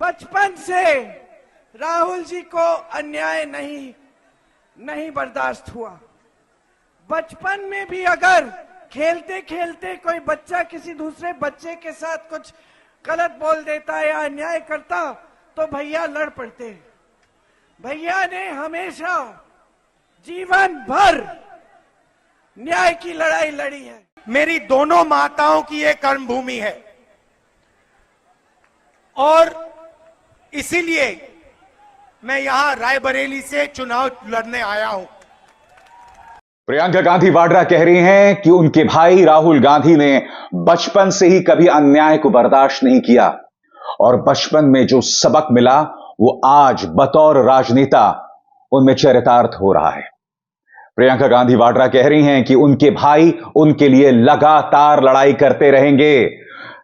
बचपन से राहुल जी को अन्याय नहीं बर्दाश्त हुआ। बचपन में भी अगर खेलते खेलते कोई बच्चा किसी दूसरे बच्चे के साथ कुछ गलत बोल देता या अन्याय करता तो भैया लड़ पड़ते। भैया ने हमेशा जीवन भर न्याय की लड़ाई लड़ी है। मेरी दोनों माताओं की ये कर्मभूमि है और इसीलिए मैं यहां रायबरेली से चुनाव लड़ने आया हूं। प्रियंका गांधी वाड्रा कह रही हैं कि उनके भाई राहुल गांधी ने बचपन से ही कभी अन्याय को बर्दाश्त नहीं किया और बचपन में जो सबक मिला वो आज बतौर राजनेता उनमें चरितार्थ हो रहा है। प्रियंका गांधी वाड्रा कह रही हैं कि उनके भाई उनके लिए लगातार लड़ाई करते रहेंगे।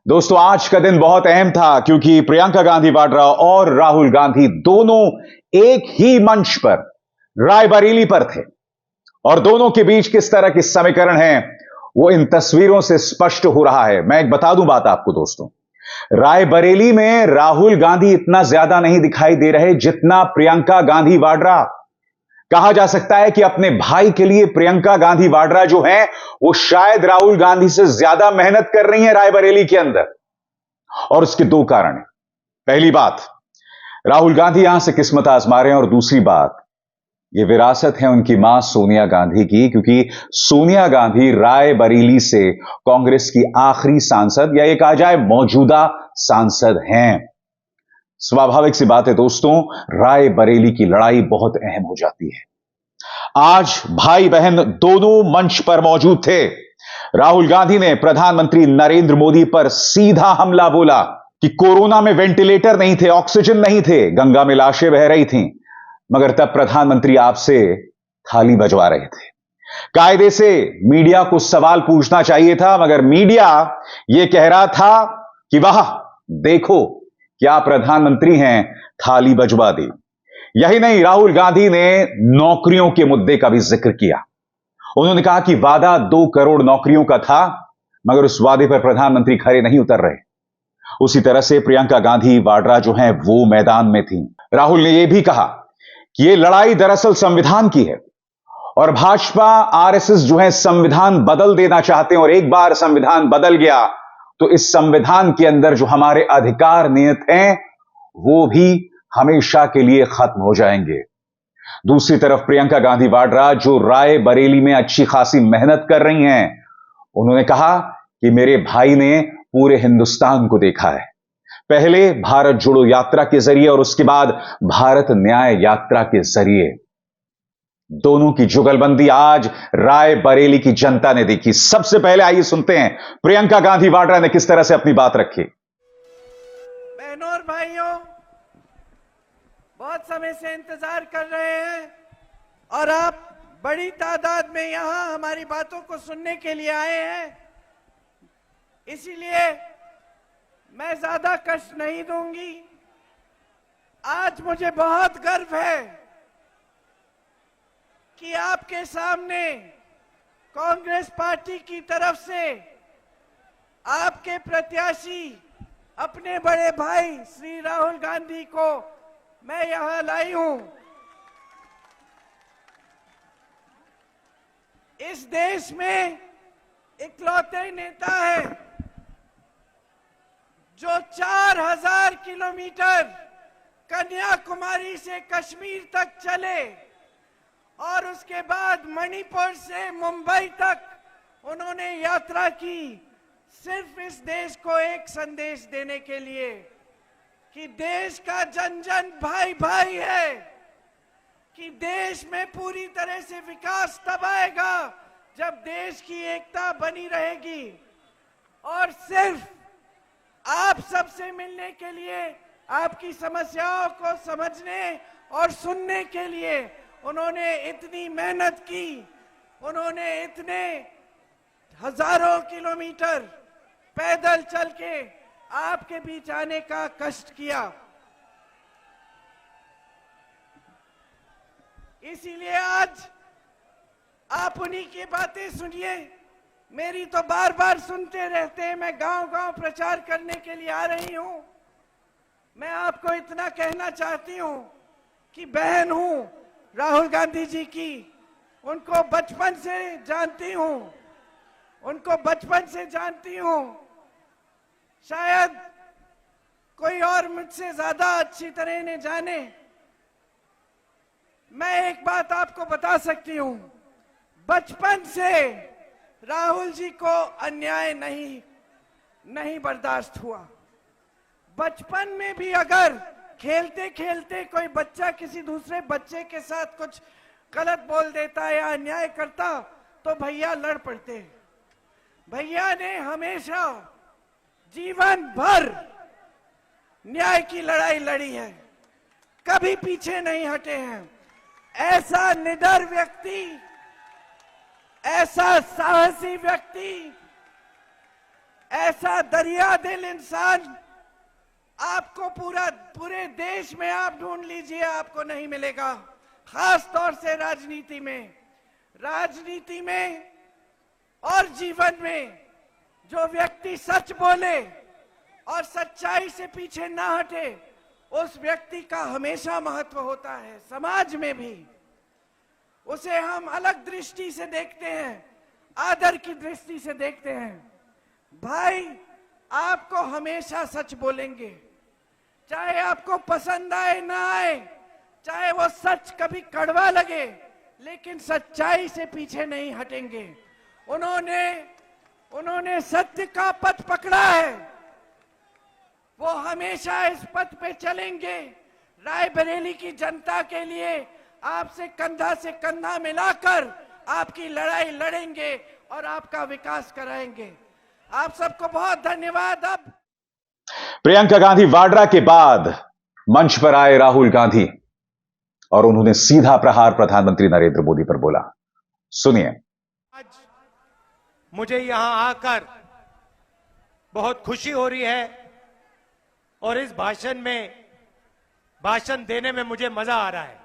दोस्तों, आज का दिन बहुत अहम था क्योंकि प्रियंका गांधी वाड्रा और राहुल गांधी दोनों एक ही मंच पर रायबरेली पर थे और दोनों के बीच किस तरह की समीकरण है वो इन तस्वीरों से स्पष्ट हो रहा है। मैं एक बता दूं बात आपको दोस्तों, रायबरेली में राहुल गांधी इतना ज्यादा नहीं दिखाई दे रहे जितना प्रियंका गांधी वाड्रा। कहा जा सकता है कि अपने भाई के लिए प्रियंका गांधी वाड्रा जो है वो शायद राहुल गांधी से ज्यादा मेहनत कर रही है रायबरेली के अंदर और उसके दो कारण हैं। पहली बात, राहुल गांधी यहां से किस्मत आजमा रहे हैं और दूसरी बात, ये विरासत है उनकी मां सोनिया गांधी की, क्योंकि सोनिया गांधी रायबरेली से कांग्रेस की आखिरी सांसद या ये कहा जाए मौजूदा सांसद हैं। स्वाभाविक सी बात है दोस्तों, रायबरेली की लड़ाई बहुत अहम हो जाती है। आज भाई बहन दोनों मंच पर मौजूद थे। राहुल गांधी ने प्रधानमंत्री नरेंद्र मोदी पर सीधा हमला बोला कि कोरोना में वेंटिलेटर नहीं थे, ऑक्सीजन नहीं थे, गंगा में लाशें बह रही थीं, मगर तब प्रधानमंत्री आपसे थाली बजवा रहे थे। कायदे से मीडिया को सवाल पूछना चाहिए था, मगर मीडिया यह कह रहा था कि वाह देखो क्या प्रधानमंत्री हैं, थाली बजवा दी। यही नहीं, राहुल गांधी ने नौकरियों के मुद्दे का भी जिक्र किया। उन्होंने कहा कि वादा 2 करोड़ नौकरियों का था, मगर उस वादे पर प्रधानमंत्री खरे नहीं उतर रहे। उसी तरह से प्रियंका गांधी वाड्रा जो हैं वो मैदान में थी। राहुल ने यह भी कहा कि यह लड़ाई दरअसल संविधान की है और भाजपा आरएसएस जो है संविधान बदल देना चाहते हैं और एक बार संविधान बदल गया तो इस संविधान के अंदर जो हमारे अधिकार निहित हैं वो भी हमेशा के लिए खत्म हो जाएंगे। दूसरी तरफ प्रियंका गांधी वाड्रा जो रायबरेली में अच्छी खासी मेहनत कर रही हैं, उन्होंने कहा कि मेरे भाई ने पूरे हिंदुस्तान को देखा है, पहले भारत जोड़ो यात्रा के जरिए और उसके बाद भारत न्याय यात्रा के जरिए। दोनों की जुगलबंदी आज रायबरेली की जनता ने देखी। सबसे पहले आइए सुनते हैं प्रियंका गांधी वाड्रा ने किस तरह से अपनी बात रखी। बहनों और भाइयों, बहुत समय से इंतजार कर रहे हैं और आप बड़ी तादाद में यहां हमारी बातों को सुनने के लिए आए हैं, इसीलिए मैं ज्यादा कष्ट नहीं दूंगी। आज मुझे बहुत गर्व है कि आपके सामने कांग्रेस पार्टी की तरफ से आपके प्रत्याशी अपने बड़े भाई श्री राहुल गांधी को मैं यहां लाई हूं। इस देश में इकलौते नेता है जो 4000 किलोमीटर कन्याकुमारी से कश्मीर तक चले और उसके बाद मणिपुर से मुंबई तक उन्होंने यात्रा की, सिर्फ इस देश को एक संदेश देने के लिए कि देश का जन जन भाई भाई है, कि देश में पूरी तरह से विकास तब आएगा जब देश की एकता बनी रहेगी। और सिर्फ आप सबसे मिलने के लिए, आपकी समस्याओं को समझने और सुनने के लिए उन्होंने इतनी मेहनत की, उन्होंने इतने हजारों किलोमीटर पैदल चल के आपके बीच आने का कष्ट किया। इसीलिए आज आप उन्हीं की बातें सुनिए, मेरी तो बार बार सुनते रहते हैं। मैं गांव गांव प्रचार करने के लिए आ रही हूं मैं आपको इतना कहना चाहती हूं कि बहन हूं राहुल गांधी जी की, उनको बचपन से जानती हूं, उनको बचपन से जानती हूं। शायद कोई और मुझसे ज्यादा अच्छी तरह ने जाने। मैं एक बात आपको बता सकती हूं, बचपन से राहुल जी को अन्याय नहीं बर्दाश्त हुआ। बचपन में भी अगर खेलते खेलते कोई बच्चा किसी दूसरे बच्चे के साथ कुछ गलत बोल देता या अन्याय करता तो भैया लड़ पड़ते। भैया ने हमेशा जीवन भर न्याय की लड़ाई लड़ी है, कभी पीछे नहीं हटे हैं। ऐसा निडर व्यक्ति, ऐसा साहसी व्यक्ति, ऐसा दरिया दिल इंसान आपको पूरे देश में आप ढूंढ लीजिए, आपको नहीं मिलेगा। खास तौर से राजनीति में और जीवन में जो व्यक्ति सच बोले और सच्चाई से पीछे ना हटे, उस व्यक्ति का हमेशा महत्व होता है। समाज में भी उसे हम अलग दृष्टि से देखते हैं, आदर की दृष्टि से देखते हैं। भाई आपको हमेशा सच बोलेंगे, चाहे आपको पसंद आए ना आए, चाहे वो सच कभी कड़वा लगे, लेकिन सच्चाई से पीछे नहीं हटेंगे। उन्होंने सत्य का पथ पकड़ा है, वो हमेशा इस पथ पे चलेंगे। रायबरेली की जनता के लिए आपसे कंधा से कंधा मिलाकर आपकी लड़ाई लड़ेंगे और आपका विकास कराएंगे। आप सबको बहुत धन्यवाद। अब प्रियंका गांधी वाड्रा के बाद मंच पर आए राहुल गांधी और उन्होंने सीधा प्रहार प्रधानमंत्री नरेंद्र मोदी पर बोला। सुनिए। आज मुझे यहां आकर बहुत खुशी हो रही है और इस भाषण देने में मुझे मजा आ रहा है।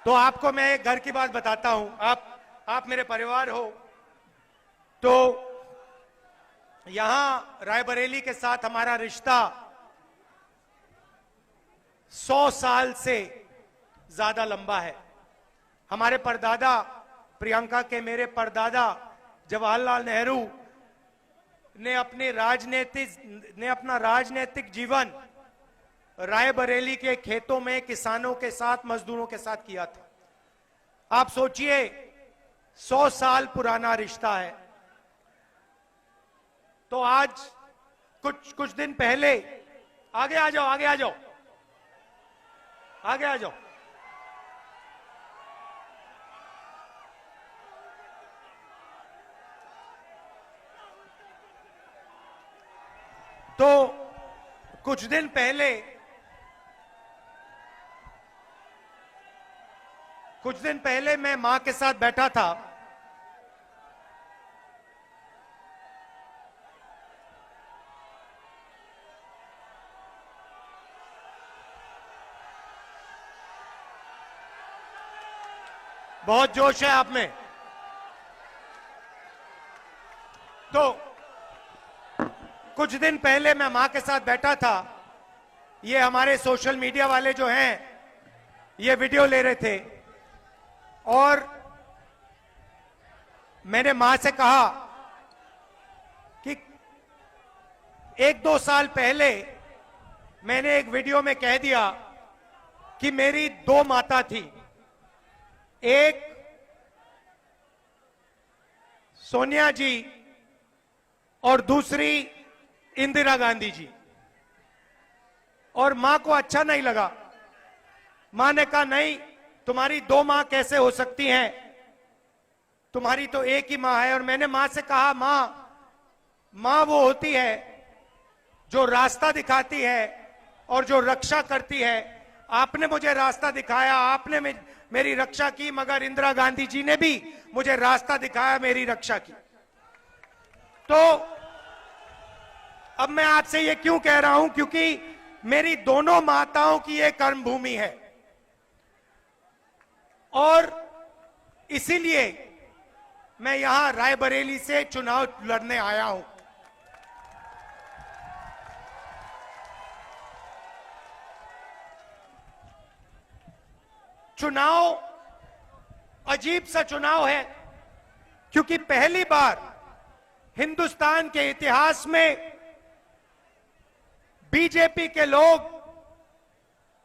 तो आपको मैं एक घर की बात बताता हूं। आप मेरे परिवार हो। तो यहां रायबरेली के साथ हमारा रिश्ता 100 साल से ज्यादा लंबा है। हमारे परदादा, प्रियंका के मेरे परदादा जवाहरलाल नेहरू ने अपना राजनीतिक जीवन रायबरेली के खेतों में किसानों के साथ, मजदूरों के साथ किया था। आप सोचिए 100 साल पुराना रिश्ता है। तो आज कुछ दिन पहले, आगे आ जाओ। तो कुछ दिन पहले मैं मां के साथ बैठा था। बहुत जोश है आप में। तो कुछ दिन पहले मैं मां के साथ बैठा था। ये हमारे सोशल मीडिया वाले जो हैं, ये वीडियो ले रहे थे और मैंने मां से कहा कि 1-2 साल पहले मैंने एक वीडियो में कह दिया कि मेरी 2 माता थी, एक सोनिया जी और दूसरी इंदिरा गांधी जी। और मां को अच्छा नहीं लगा। मां ने कहा नहीं, तुम्हारी 2 मां कैसे हो सकती हैं, तुम्हारी तो एक ही मां है। और मैंने मां से कहा, मां वो होती है जो रास्ता दिखाती है और जो रक्षा करती है। आपने मुझे रास्ता दिखाया, आपने मेरी रक्षा की, मगर इंदिरा गांधी जी ने भी मुझे रास्ता दिखाया, मेरी रक्षा की। तो अब मैं आपसे ये क्यों कह रहा हूं, क्योंकि मेरी दोनों माताओं की ये कर्मभूमि है और इसीलिए मैं यहां रायबरेली से चुनाव लड़ने आया हूं। चुनाव अजीब सा चुनाव है, क्योंकि पहली बार हिंदुस्तान के इतिहास में बीजेपी के लोग,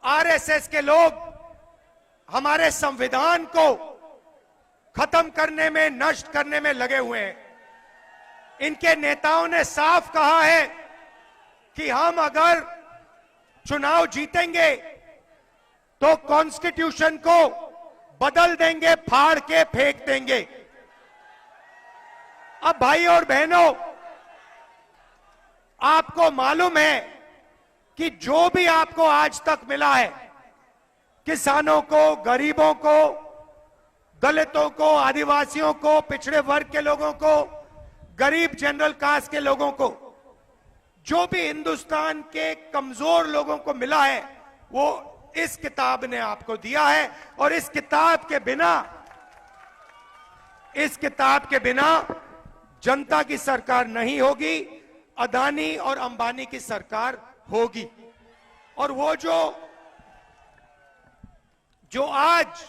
आरएसएस के लोग हमारे संविधान को खत्म करने में, नष्ट करने में लगे हुए हैं। इनके नेताओं ने साफ कहा है कि हम अगर चुनाव जीतेंगे तो कॉन्स्टिट्यूशन को बदल देंगे, फाड़ के फेंक देंगे। अब भाई और बहनों, आपको मालूम है कि जो भी आपको आज तक मिला है, किसानों को, गरीबों को, दलितों को, आदिवासियों को, पिछड़े वर्ग के लोगों को, गरीब जनरल कास्ट के लोगों को, जो भी हिंदुस्तान के कमजोर लोगों को मिला है, वो इस किताब ने आपको दिया है। और इस किताब के बिना जनता की सरकार नहीं होगी, अदानी और अंबानी की सरकार होगी। और वो जो आज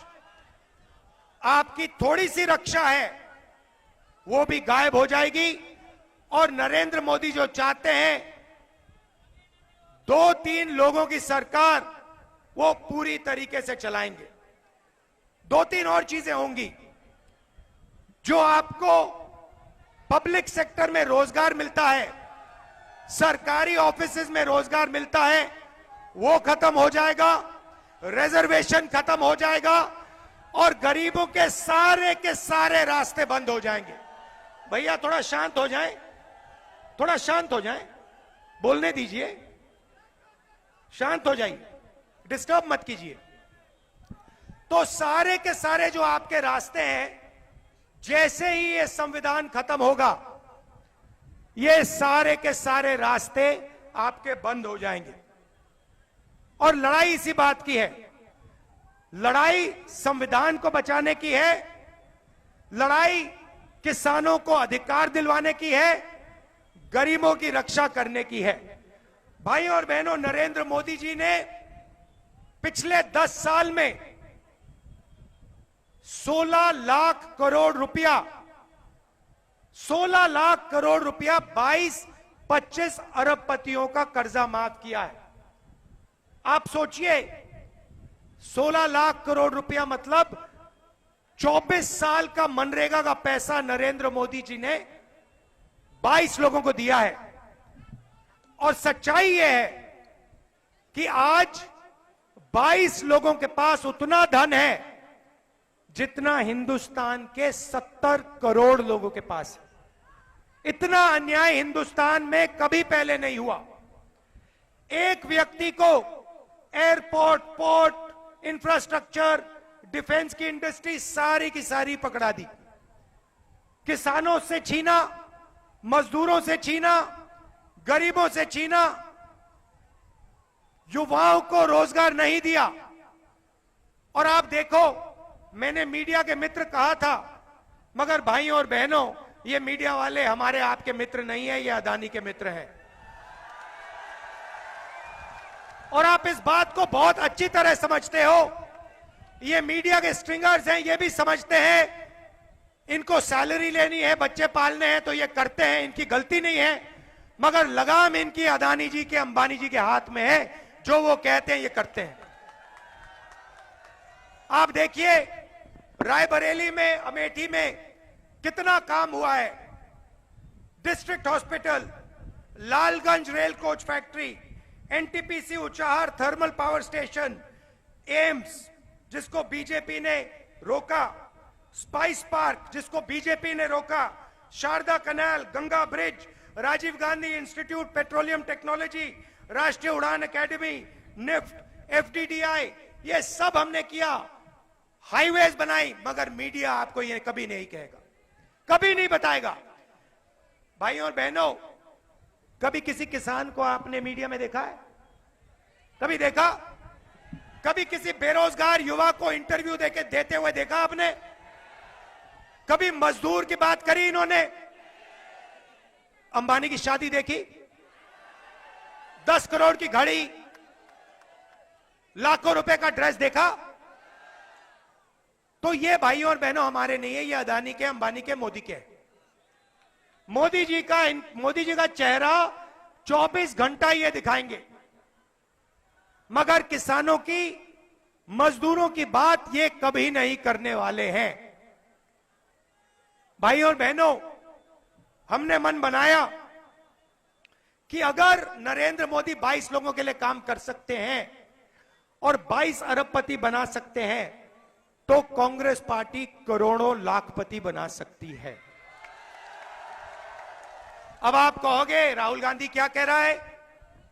आपकी थोड़ी सी रक्षा है, वो भी गायब हो जाएगी। और नरेंद्र मोदी जो चाहते हैं 2-3 लोगों की सरकार, वो पूरी तरीके से चलाएंगे। 2-3 और चीजें होंगी। जो आपको पब्लिक सेक्टर में रोजगार मिलता है, सरकारी ऑफिसेज में रोजगार मिलता है, वो खत्म हो जाएगा, रिजर्वेशन खत्म हो जाएगा और गरीबों के सारे रास्ते बंद हो जाएंगे। भैया थोड़ा शांत हो जाएं, थोड़ा शांत हो जाएं, बोलने दीजिए, शांत हो जाइए, डिस्टर्ब मत कीजिए। तो सारे के सारे जो आपके रास्ते हैं, जैसे ही ये संविधान खत्म होगा, ये सारे के सारे रास्ते आपके बंद हो जाएंगे। और लड़ाई इसी बात की है। लड़ाई संविधान को बचाने की है, लड़ाई किसानों को अधिकार दिलवाने की है, गरीबों की रक्षा करने की है। भाई और बहनों, नरेंद्र मोदी जी ने पिछले 10 साल में 16 लाख करोड़ रुपया 22-25 अरबपतियों का कर्जा माफ किया है। आप सोचिए, 16 लाख करोड़ रुपया मतलब 24 साल का मनरेगा का पैसा नरेंद्र मोदी जी ने 22 लोगों को दिया है। और सच्चाई यह है कि आज 22 लोगों के पास उतना धन है जितना हिंदुस्तान के 70 करोड़ लोगों के पास है। इतना अन्याय हिंदुस्तान में कभी पहले नहीं हुआ। एक व्यक्ति को एयरपोर्ट, पोर्ट, इंफ्रास्ट्रक्चर, डिफेंस की इंडस्ट्री सारी की सारी पकड़ा दी। किसानों से छीना, मजदूरों से छीना, गरीबों से छीना, युवाओं को रोजगार नहीं दिया। और आप देखो, मैंने मीडिया के मित्र कहा था, मगर भाइयों और बहनों, ये मीडिया वाले हमारे आपके मित्र नहीं है, ये अदानी के मित्र हैं। और आप इस बात को बहुत अच्छी तरह समझते हो। ये मीडिया के स्ट्रिंगर्स हैं, ये भी समझते हैं इनको सैलरी लेनी है, बच्चे पालने हैं तो ये करते हैं, इनकी गलती नहीं है। मगर लगाम इनकी अदानी जी के, अंबानी जी के हाथ में है। जो वो कहते हैं ये करते हैं। आप देखिए, रायबरेली में, अमेठी में कितना काम हुआ है। District hospital, Lalganj rail coach factory, NTPC Unchahar thermal power station, AIIMS जिसको बीजेपी ने रोका, स्पाइस पार्क जिसको बीजेपी ने रोका, Sharda canal, Ganga bridge, Rajiv Gandhi institute petroleum technology, Rashtriya Udan academy, NIFT, FDDI, ये सब हमने किया। हाईवेज बनाई, मगर मीडिया आपको ये कभी नहीं कहेगा, कभी नहीं बताएगा। भाइयों और बहनों, कभी किसी किसान को आपने मीडिया में देखा है? कभी देखा? कभी किसी बेरोजगार युवा को इंटरव्यू देते हुए देखा आपने? कभी मजदूर की बात करी इन्होंने? अंबानी की शादी देखी? 10 करोड़ की घड़ी, लाखों रुपए का ड्रेस देखा? तो ये भाइयों और बहनों हमारे नहीं है, ये अदानी के, अंबानी के, मोदी के। मोदी जी का चेहरा 24 घंटा ये दिखाएंगे, मगर किसानों की, मजदूरों की बात ये कभी नहीं करने वाले हैं। भाइयों और बहनों, हमने मन बनाया कि अगर नरेंद्र मोदी 22 लोगों के लिए काम कर सकते हैं और 22 अरबपति बना सकते हैं, तो कांग्रेस पार्टी करोड़ों लाखपति बना सकती है। अब आप कहोगे राहुल गांधी क्या कह रहा है,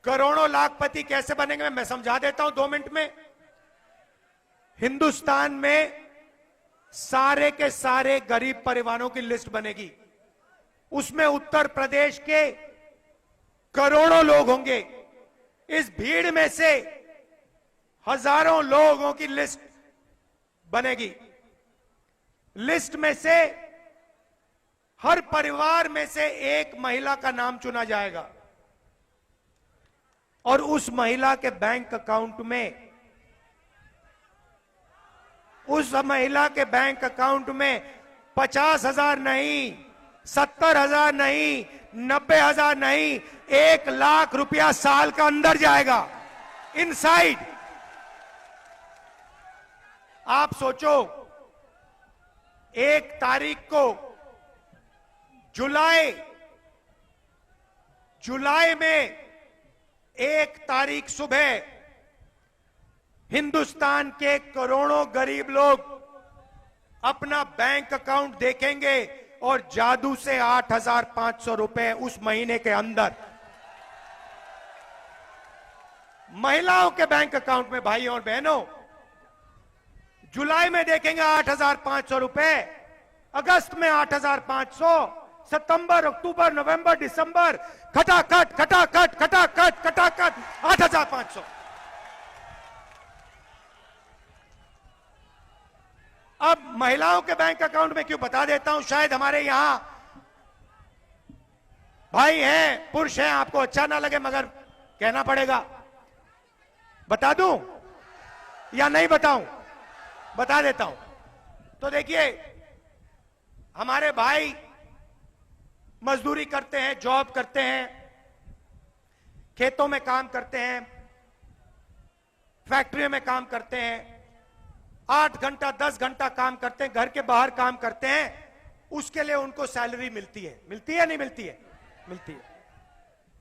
करोड़ों लाखपति कैसे बनेंगे? मैं समझा देता हूं 2 मिनट में। हिंदुस्तान में सारे के सारे गरीब परिवारों की लिस्ट बनेगी, उसमें उत्तर प्रदेश के करोड़ों लोग होंगे। इस भीड़ में से हजारों लोगों की लिस्ट बनेगी। लिस्ट में से हर परिवार में से एक महिला का नाम चुना जाएगा और उस महिला के बैंक अकाउंट में, उस महिला के बैंक अकाउंट में 50,000 नहीं, 70,000 नहीं, 90,000 नहीं, 1 लाख रुपया साल का अंदर जाएगा, इनसाइड। आप सोचो, 1 तारीख को जुलाई में 1 तारीख सुबह हिंदुस्तान के करोड़ों गरीब लोग अपना बैंक अकाउंट देखेंगे और जादू से 8,500 रुपए उस महीने के अंदर महिलाओं के बैंक अकाउंट में। भाइयों और बहनों, जुलाई में देखेंगे 8,500 रुपए, अगस्त में 8,500, सितंबर, अक्टूबर, नवंबर, दिसंबर, खटाखट खटाखट खटाखट खटाखट 8,500। अब महिलाओं के बैंक अकाउंट में क्यों बता देता हूं, शायद हमारे यहां भाई हैं, पुरुष हैं, आपको अच्छा ना लगे, मगर कहना पड़ेगा। बता दूं या नहीं बताऊं? बता देता हूं। तो देखिए, हमारे भाई मजदूरी करते हैं, जॉब करते हैं, खेतों में काम करते हैं, फैक्ट्रियों में काम करते हैं, 8 घंटा 10 घंटा काम करते हैं, घर के बाहर काम करते हैं, उसके लिए उनको सैलरी मिलती है। मिलती है नहीं मिलती है? मिलती है।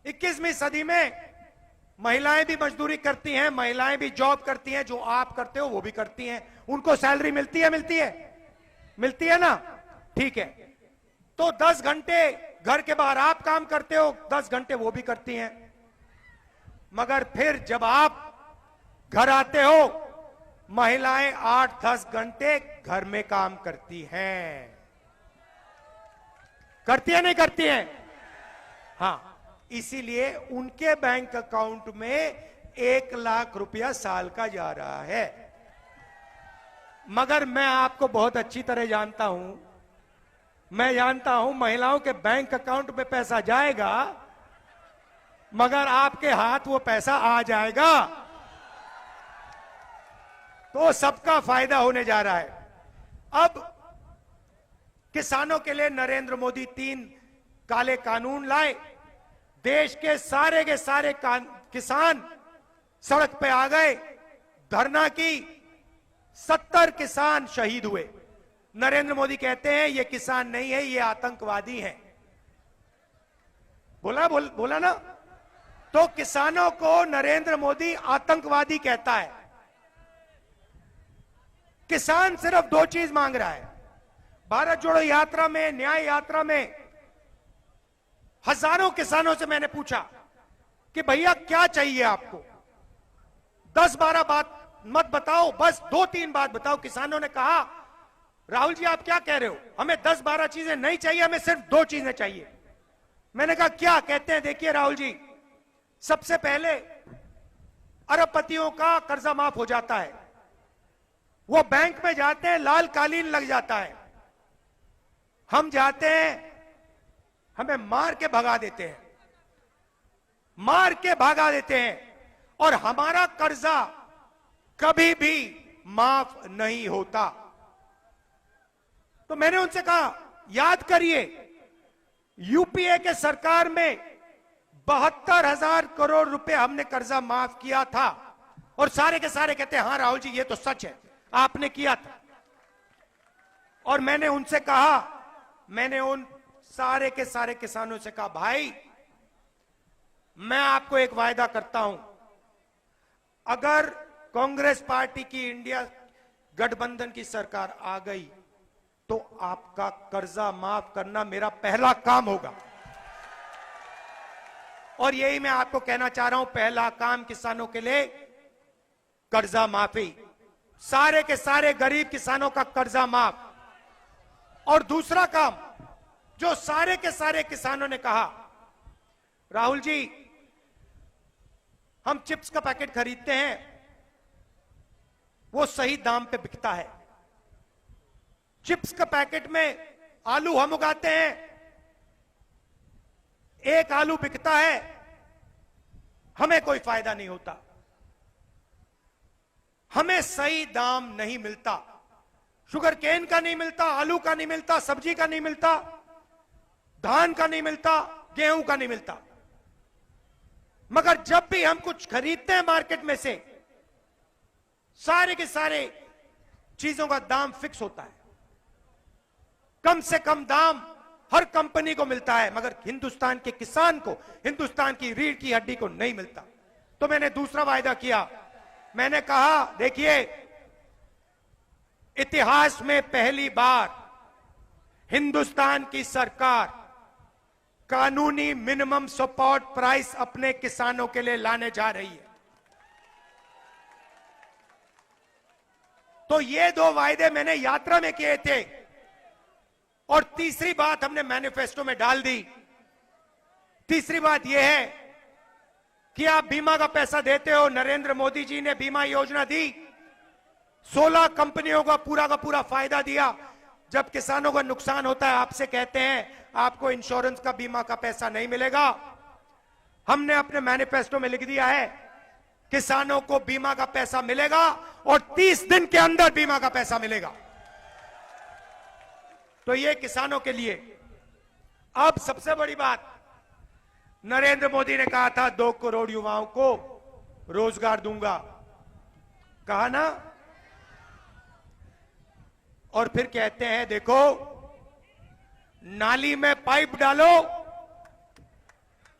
21वीं सदी में महिलाएं भी मजदूरी करती हैं, महिलाएं भी जॉब करती हैं, जो आप करते हो वो भी करती हैं, उनको सैलरी मिलती है? मिलती है? मिलती है ना? ठीक है। तो 10 घंटे घर के बाहर आप काम करते हो, 10 घंटे वो भी करती हैं, मगर फिर जब आप घर आते हो, महिलाएं 8-10 घंटे घर में काम करती हैं। करती है नहीं करती हैं? हाँ, इसीलिए उनके बैंक अकाउंट में 1 लाख रुपया साल का जा रहा है। मगर मैं आपको बहुत अच्छी तरह जानता हूं, मैं जानता हूं महिलाओं के बैंक अकाउंट में पैसा जाएगा, मगर आपके हाथ वो पैसा आ जाएगा, तो सबका फायदा होने जा रहा है। अब किसानों के लिए नरेंद्र मोदी 3 काले कानून लाए। देश के सारे किसान सड़क पे आ गए, धरना की, 70 किसान शहीद हुए। नरेंद्र मोदी कहते हैं ये किसान नहीं है, ये आतंकवादी हैं। बोला ना? तो किसानों को नरेंद्र मोदी आतंकवादी कहता है। किसान सिर्फ 2 चीज मांग रहा है। भारत जोड़ो यात्रा में, न्याय यात्रा में हजारों किसानों से मैंने पूछा कि भैया क्या चाहिए आपको, 10-12 बात मत बताओ, बस 2-3 बात बताओ। किसानों ने कहा राहुल जी आप क्या कह रहे हो, हमें 10-12 चीजें नहीं चाहिए, हमें सिर्फ 2 चीजें चाहिए। मैंने कहा क्या? कहते हैं देखिए राहुल जी, सबसे पहले अरबपतियों का कर्जा माफ हो जाता है, वो बैंक में जाते हैं लाल कालीन लग जाता है, हम जाते हैं, हमें मार के भगा देते हैं, मार के भगा देते हैं, और हमारा कर्जा कभी भी माफ नहीं होता। तो मैंने उनसे कहा, याद करिए, यूपीए के सरकार में 72,000 करोड़ रुपए हमने कर्जा माफ किया था, और सारे के सारे कहते हैं हां राहुल जी ये तो सच है, आपने किया था। और मैंने उनसे कहा, मैंने उन सारे के सारे किसानों से कहा, भाई मैं आपको एक वायदा करता हूं, अगर कांग्रेस पार्टी की इंडिया गठबंधन की सरकार आ गई तो आपका कर्जा माफ करना मेरा पहला काम होगा। और यही मैं आपको कहना चाह रहा हूं, पहला काम किसानों के लिए कर्जा माफी, सारे के सारे गरीब किसानों का कर्जा माफ। और दूसरा काम जो सारे के सारे किसानों ने कहा, राहुल जी हम चिप्स का पैकेट खरीदते हैं, वो सही दाम पे बिकता है। चिप्स का पैकेट में आलू हम उगाते हैं, एक आलू बिकता है, हमें कोई फायदा नहीं होता, हमें सही दाम नहीं मिलता, शुगर केन का नहीं मिलता, आलू का नहीं मिलता, सब्जी का नहीं मिलता, धान का नहीं मिलता, गेहूं का नहीं मिलता। मगर जब भी हम कुछ खरीदते हैं मार्केट में से, सारे के सारे चीजों का दाम फिक्स होता है, कम से कम दाम हर कंपनी को मिलता है, मगर हिंदुस्तान के किसान को, हिंदुस्तान की रीढ़ की हड्डी को नहीं मिलता। तो मैंने दूसरा वायदा किया, मैंने कहा देखिए, इतिहास में पहली बार हिंदुस्तान की सरकार कानूनी मिनिमम सपोर्ट प्राइस अपने किसानों के लिए लाने जा रही है। तो ये दो वायदे मैंने यात्रा में किए थे, और तीसरी बात हमने मैनिफेस्टो में डाल दी। तीसरी बात यह है कि आप बीमा का पैसा देते हो, नरेंद्र मोदी जी ने बीमा योजना दी, 16 कंपनियों का पूरा फायदा दिया। जब किसानों का नुकसान होता है, आपसे कहते हैं आपको इंश्योरेंस का बीमा का पैसा नहीं मिलेगा, हमने अपने मैनिफेस्टो में लिख दिया है किसानों को बीमा का पैसा मिलेगा, और 30 दिन के अंदर बीमा का पैसा मिलेगा। तो ये किसानों के लिए। अब सबसे बड़ी बात, नरेंद्र मोदी ने कहा था 2 करोड़ युवाओं को रोजगार दूंगा, कहा ना, और फिर कहते हैं देखो नाली में पाइप डालो,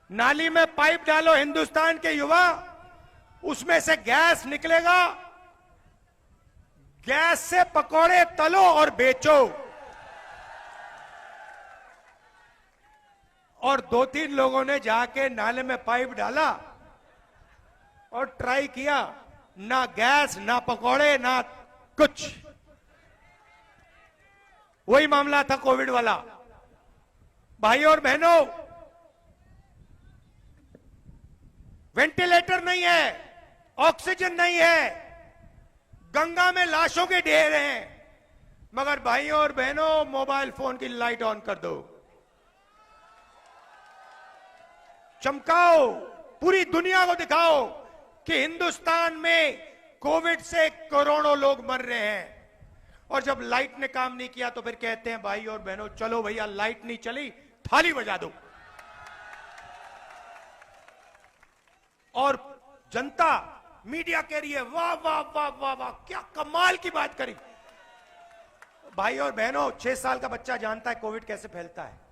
नाली में पाइप डालो हिंदुस्तान के युवा, उसमें से गैस निकलेगा, गैस से पकौड़े तलो और बेचो। और 2-3 लोगों ने जाके नाले में पाइप डाला और ट्राई किया, ना गैस ना पकौड़े ना कुछ। वही मामला था कोविड वाला। भाइयों और बहनों, वेंटिलेटर नहीं है, ऑक्सीजन नहीं है, गंगा में लाशों के ढेर हैं, मगर भाइयों और बहनों मोबाइल फोन की लाइट ऑन कर दो, चमकाओ, पूरी दुनिया को दिखाओ कि हिंदुस्तान में कोविड से करोड़ों लोग मर रहे हैं। और जब लाइट ने काम नहीं किया तो फिर कहते हैं भाई और बहनों चलो भैया लाइट नहीं चली, थाली बजा दो। और जनता मीडिया कह रही है वाह वाह वाह वाह वाह, क्या कमाल की बात करी। भाई और बहनों, 6 साल का बच्चा जानता है कोविड कैसे फैलता है।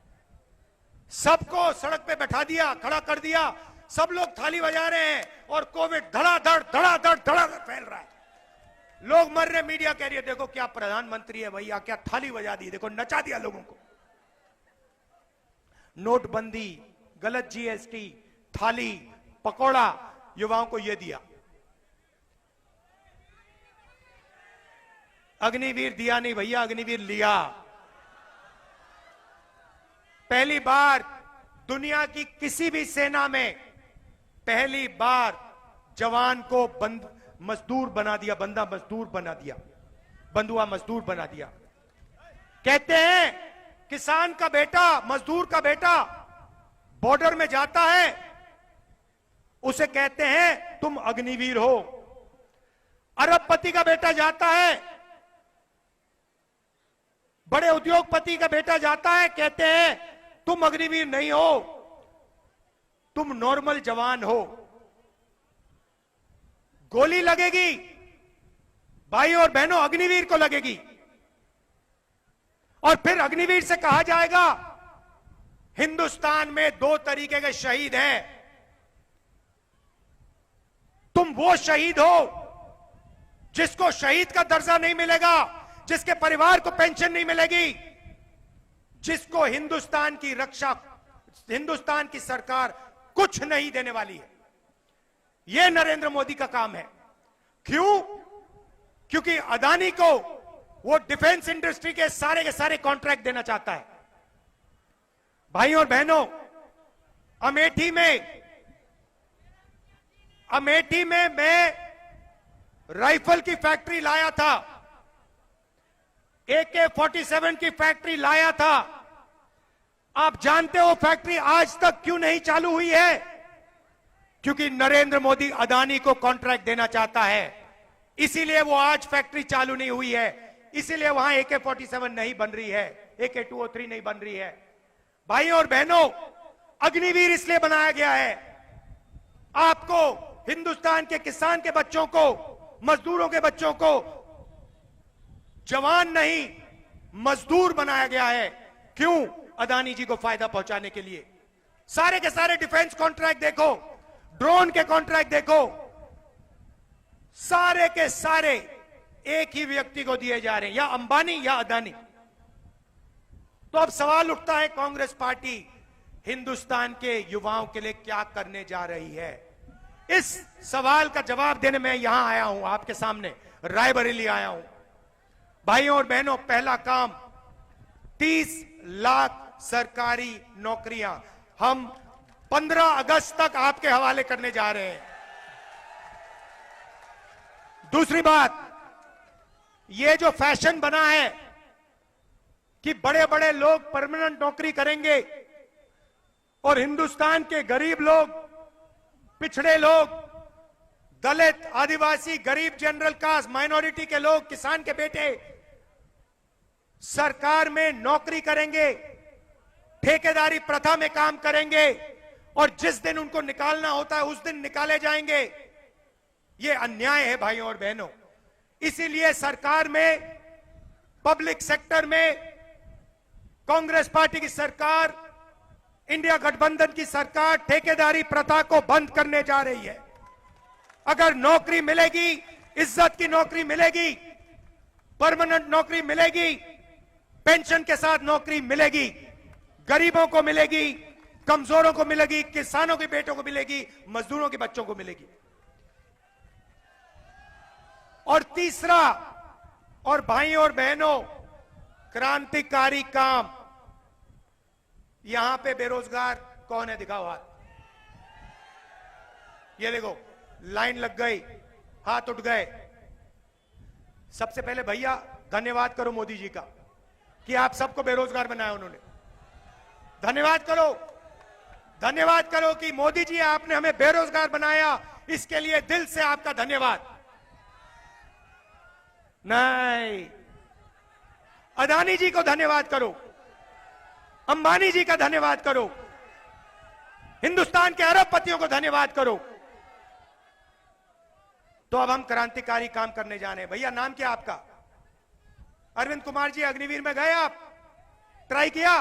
सबको सड़क पे बैठा दिया, खड़ा कर दिया, सब लोग थाली बजा रहे हैं और कोविड धड़ाधड़ धड़ाधड़ धड़ाधड़ फैल रहा है, लोग मर रहे। मीडिया कह रही है देखो क्या प्रधानमंत्री है भैया, क्या थाली बजा दी, देखो नचा दिया लोगों को। नोटबंदी, गलत जीएसटी, थाली, पकौड़ा, युवाओं को यह दिया। अग्निवीर दिया नहीं भैया, अग्निवीर लिया। पहली बार दुनिया की किसी भी सेना में पहली बार जवान को मजदूर बना दिया, बंदा मजदूर बना दिया, बंधुआ मजदूर बना दिया। कहते हैं किसान का बेटा, मजदूर का बेटा बॉर्डर में जाता है, उसे कहते हैं तुम अग्निवीर हो। अरबपति का बेटा जाता है, बड़े उद्योगपति का बेटा जाता है, कहते हैं तुम अग्निवीर नहीं हो, तुम नॉर्मल जवान हो। गोली लगेगी भाई और बहनों, अग्निवीर को लगेगी, और फिर अग्निवीर से कहा जाएगा हिंदुस्तान में 2 तरीके के शहीद हैं, तुम वो शहीद हो जिसको शहीद का दर्जा नहीं मिलेगा, जिसके परिवार को पेंशन नहीं मिलेगी, जिसको हिंदुस्तान की रक्षा, हिंदुस्तान की सरकार कुछ नहीं देने वाली है। यह नरेंद्र मोदी का काम है। क्यों? क्योंकि अदानी को वो डिफेंस इंडस्ट्री के सारे कॉन्ट्रैक्ट देना चाहता है। भाइयों और बहनों, अमेठी में मैं राइफल की फैक्ट्री लाया था, AK-47 की फैक्ट्री लाया था। आप जानते हो फैक्ट्री आज तक क्यों नहीं चालू हुई है? क्योंकि नरेंद्र मोदी अदानी को कॉन्ट्रैक्ट देना चाहता है, इसीलिए वो आज फैक्ट्री चालू नहीं हुई है, इसीलिए वहां AK-47 नहीं बन रही है, AK-203 नहीं बन रही है। भाइयों और बहनों, अग्निवीर इसलिए बनाया गया है, आपको, हिंदुस्तान के किसान के बच्चों को, मजदूरों के बच्चों को जवान नहीं मजदूर बनाया गया है। क्यों? अदानी जी को फायदा पहुंचाने के लिए। सारे के सारे डिफेंस कॉन्ट्रैक्ट देखो, ड्रोन के कॉन्ट्रैक्ट देखो, सारे के सारे एक ही व्यक्ति को दिए जा रहे हैं, या अंबानी या अदानी। तो अब सवाल उठता है, कांग्रेस पार्टी हिंदुस्तान के युवाओं के लिए क्या करने जा रही है? इस सवाल का जवाब देने में यहां आया हूं, आपके सामने रायबरेली आया हूं। भाइयों और बहनों, पहला काम 30 लाख सरकारी नौकरियां हम 15 अगस्त तक आपके हवाले करने जा रहे हैं। दूसरी बात, ये जो फैशन बना है कि बड़े बड़े लोग परमानेंट नौकरी करेंगे और हिंदुस्तान के गरीब लोग, पिछड़े लोग, दलित, आदिवासी, गरीब, जनरल कास्ट, माइनॉरिटी के लोग, किसान के बेटे सरकार में नौकरी करेंगे, ठेकेदारी प्रथा में काम करेंगे, और जिस दिन उनको निकालना होता है उस दिन निकाले जाएंगे। यह अन्याय है भाइयों और बहनों। इसीलिए सरकार में, पब्लिक सेक्टर में कांग्रेस पार्टी की सरकार, इंडिया गठबंधन की सरकार ठेकेदारी प्रथा को बंद करने जा रही है। अगर नौकरी मिलेगी, इज्जत की नौकरी मिलेगी, परमानेंट नौकरी मिलेगी, पेंशन के साथ नौकरी मिलेगी, गरीबों को मिलेगी, कमजोरों को मिलेगी, किसानों के बेटों को मिलेगी, मजदूरों के बच्चों को मिलेगी। और तीसरा, और भाइयों और बहनों, क्रांतिकारी काम। यहां पे बेरोजगार कौन है? दिखाओ हाथ। ये देखो, लाइन लग गई, हाथ उठ गए। सबसे पहले भैया धन्यवाद करो मोदी जी का कि आप सबको बेरोजगार बनाया उन्होंने। धन्यवाद करो, धन्यवाद करो कि मोदी जी आपने हमें बेरोजगार बनाया, इसके लिए दिल से आपका धन्यवाद। नहीं, अदानी जी को धन्यवाद करो, अंबानी जी का धन्यवाद करो, हिंदुस्तान के अरबपतियों को धन्यवाद करो। तो अब हम क्रांतिकारी काम करने जा रहे हैं। भैया नाम क्या आपका? अरविंद कुमार जी, अग्निवीर में गए आप? ट्राई किया?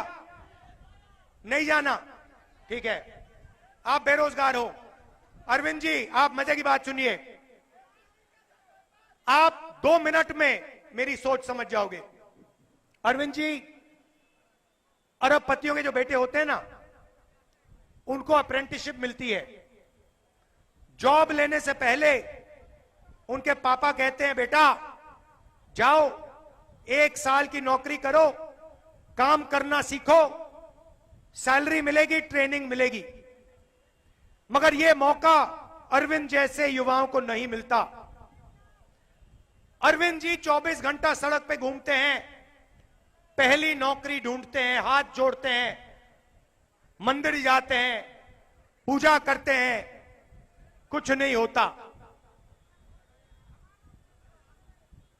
नहीं जाना? ठीक है, आप बेरोजगार हो। अरविंद जी, आप मजे की बात सुनिए, आप 2 मिनट में मेरी सोच समझ जाओगे। अरविंद जी, अरबपतियों के जो बेटे होते हैं ना, उनको अप्रेंटिसशिप मिलती है। जॉब लेने से पहले उनके पापा कहते हैं, बेटा जाओ 1 साल की नौकरी करो, काम करना सीखो, सैलरी मिलेगी, ट्रेनिंग मिलेगी। मगर यह मौका अरविंद जैसे युवाओं को नहीं मिलता। अरविंद जी 24 घंटा सड़क पे घूमते हैं, पहली नौकरी ढूंढते हैं, हाथ जोड़ते हैं, मंदिर जाते हैं, पूजा करते हैं, कुछ नहीं होता।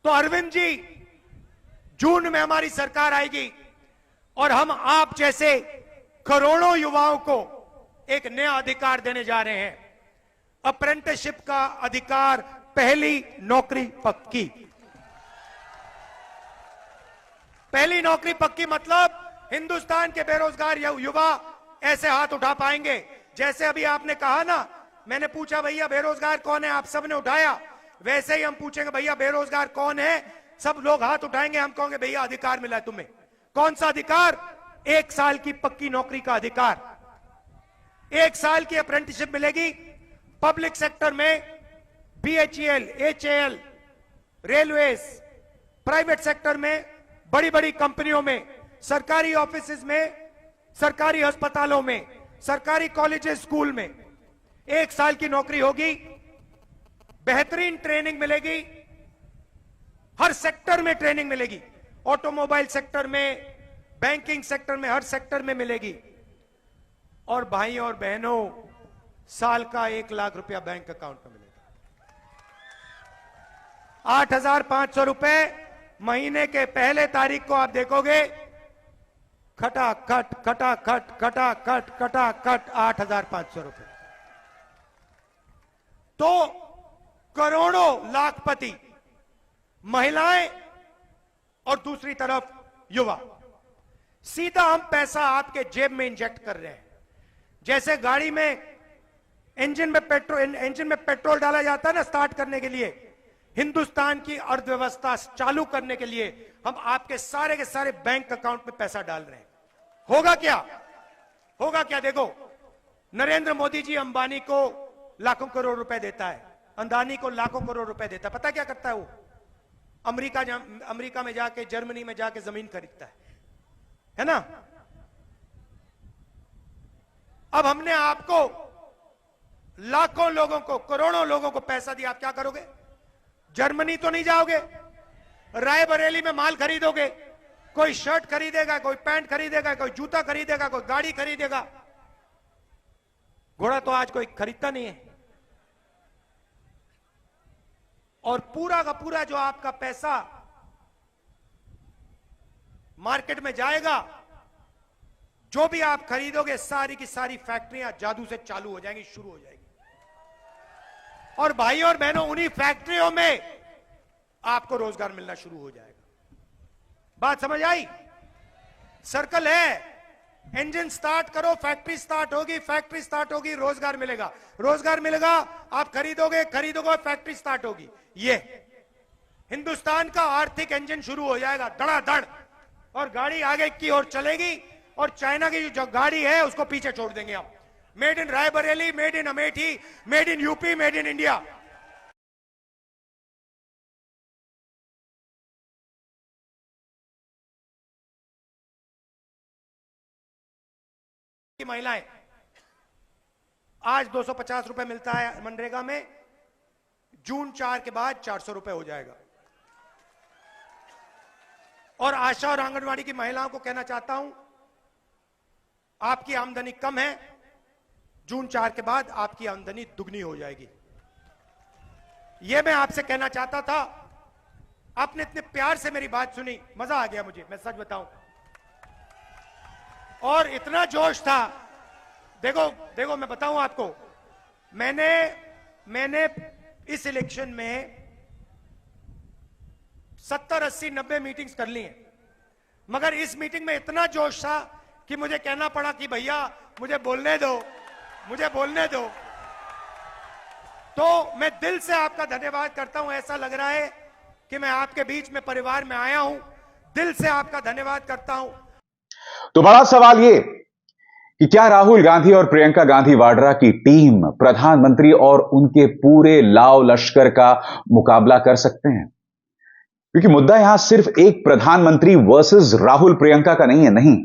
तो अरविंद जी, जून में हमारी सरकार आएगी और हम आप जैसे करोड़ों युवाओं को एक नया अधिकार देने जा रहे हैं, अप्रेंटिसशिप का अधिकार, पहली नौकरी पक्की। पहली नौकरी पक्की मतलब हिंदुस्तान के बेरोजगार युवा ऐसे हाथ उठा पाएंगे जैसे अभी आपने कहा ना, मैंने पूछा भैया बेरोजगार कौन है, आप सबने उठाया, वैसे ही हम पूछेंगे भैया बेरोजगार कौन है, सब लोग हाथ उठाएंगे, हम कहेंगे भैया अधिकार मिला है तुम्हें। कौन सा अधिकार? 1 साल की पक्की नौकरी का अधिकार, 1 साल की अप्रेंटिसशिप मिलेगी पब्लिक सेक्टर में, BHEL, HAL, railways, private sector में, बड़ी बड़ी कंपनियों में, सरकारी ऑफिसेज में, सरकारी अस्पतालों में, सरकारी कॉलेजेस, स्कूल में 1 साल की नौकरी होगी, बेहतरीन ट्रेनिंग मिलेगी, हर सेक्टर में ट्रेनिंग मिलेगी, ऑटोमोबाइल सेक्टर में, बैंकिंग सेक्टर में, हर सेक्टर में मिलेगी। और भाई और बहनों, साल का 1 लाख रुपया बैंक अकाउंट में मिलेगा। 8,500 रुपए महीने के पहले तारीख को आप देखोगे, खटाखट खटाखट खटाखट खटाखट 8,500 रुपए। तो करोड़ों लाखपति महिलाएं और दूसरी तरफ युवा, सीधा हम पैसा आपके जेब में इंजेक्ट कर रहे हैं। जैसे गाड़ी में इंजन में पेट्रोल डाला जाता है ना स्टार्ट करने के लिए, हिंदुस्तान की अर्थव्यवस्था चालू करने के लिए हम आपके सारे के सारे बैंक अकाउंट में पैसा डाल रहे हैं। होगा क्या? होगा क्या? देखो, नरेंद्र मोदी जी अंबानी को लाखों करोड़ रुपए देता है, अंदानी को लाखों करोड़ रुपए देता है। पता क्या करता है वो? अमेरिका में जाके, जर्मनी में जाके जमीन खरीदता है ना? अब हमने आपको लाखों लोगों को, करोड़ों लोगों को पैसा दिया, आप क्या करोगे? जर्मनी तो नहीं जाओगे, रायबरेली में माल खरीदोगे, कोई शर्ट खरीदेगा, कोई पैंट खरीदेगा, कोई जूता खरीदेगा, कोई गाड़ी खरीदेगा। घोड़ा तो आज कोई खरीदता नहीं है। और पूरा का पूरा जो आपका पैसा मार्केट में जाएगा, जो भी आप खरीदोगे, सारी की सारी फैक्ट्रियां जादू से चालू हो जाएंगी, शुरू हो जाएगी। और भाई और बहनों, उन्हीं फैक्ट्रियों में आपको रोजगार मिलना शुरू हो जाएगा। बात समझ आई? सर्कल है। इंजन स्टार्ट करो, फैक्ट्री स्टार्ट होगी, फैक्ट्री स्टार्ट होगी, रोजगार मिलेगा, रोजगार मिलेगा, आप खरीदोगे, फैक्ट्री स्टार्ट होगी। ये हिंदुस्तान का आर्थिक इंजन शुरू हो जाएगा धड़ाधड़, और गाड़ी आगे की ओर चलेगी, और चाइना की जो गाड़ी है उसको पीछे छोड़ देंगे हम। Made in Raebareli, made in Amethi, made in UP, made in India. की महिलाएं, आज 250 रुपए मिलता है मनरेगा में, जून 4 के बाद 400 रुपए हो जाएगा। और आशा और आंगनवाड़ी की महिलाओं को कहना चाहता हूं, आपकी आमदनी कम है, जून 4 के बाद आपकी आमदनी दुगनी हो जाएगी। यह मैं आपसे कहना चाहता था। आपने इतने प्यार से मेरी बात सुनी, मजा आ गया मुझे, मैं सच बताऊं। और इतना जोश था, देखो मैं बताऊं आपको, मैंने इस इलेक्शन में 70, 80, 90 मीटिंग्स कर ली हैं, मगर इस मीटिंग में इतना जोश था कि मुझे कहना पड़ा कि भैया मुझे बोलने दो। तो मैं दिल से आपका धन्यवाद करता हूं। ऐसा लग रहा है कि मैं आपके बीच में परिवार में आया हूं। दिल से आपका धन्यवाद करता हूं। तो बड़ा सवाल ये कि क्या राहुल गांधी और प्रियंका गांधी वाड्रा की टीम प्रधानमंत्री और उनके पूरे लाव लश्कर का मुकाबला कर सकते हैं? क्योंकि मुद्दा यहां सिर्फ एक प्रधानमंत्री वर्सेस राहुल प्रियंका का नहीं है। नहीं,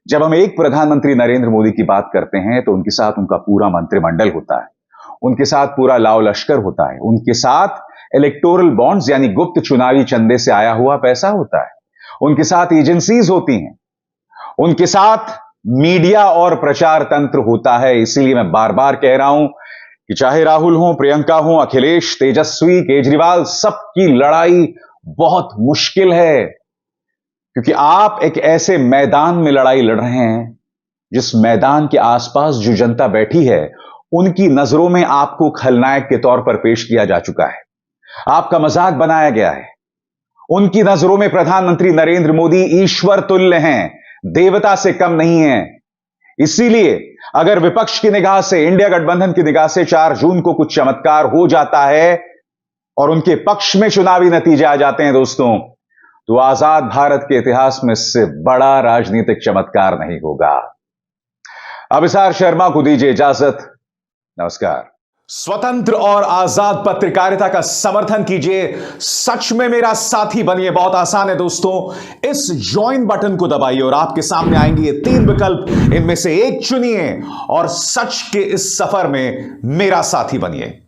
जब हम एक प्रधानमंत्री नरेंद्र मोदी की बात करते हैं तो उनके साथ उनका पूरा मंत्रिमंडल होता है, उनके साथ पूरा लाव लश्कर होता है, उनके साथ इलेक्टोरल बॉन्ड्स यानी गुप्त चुनावी चंदे से आया हुआ पैसा होता है, उनके साथ एजेंसीज होती हैं, उनके साथ मीडिया और प्रचार तंत्र होता है। इसीलिए मैं बार बार कह रहा हूं कि चाहे राहुल हो, प्रियंका हो, अखिलेश, तेजस्वी, केजरीवाल, सबकी लड़ाई बहुत मुश्किल है, क्योंकि आप एक ऐसे मैदान में लड़ाई लड़ रहे हैं जिस मैदान के आसपास जो जनता बैठी है उनकी नजरों में आपको खलनायक के तौर पर पेश किया जा चुका है, आपका मजाक बनाया गया है। उनकी नजरों में प्रधानमंत्री नरेंद्र मोदी ईश्वर तुल्य हैं, देवता से कम नहीं है। इसीलिए अगर विपक्ष की निगाह से, इंडिया गठबंधन की निगाह से 4 जून को कुछ चमत्कार हो जाता है और उनके पक्ष में चुनावी नतीजे आ जाते हैं दोस्तों, तो आजाद भारत के इतिहास में इससे बड़ा राजनीतिक चमत्कार नहीं होगा। अभिसार शर्मा को दीजिए इजाजत। नमस्कार। स्वतंत्र और आजाद पत्रकारिता का समर्थन कीजिए, सच में मेरा साथी बनिए। बहुत आसान है दोस्तों, इस ज्वाइन बटन को दबाइए और आपके सामने आएंगे ये 3 विकल्प, इनमें से एक चुनिए और सच के इस सफर में मेरा साथी बनिए।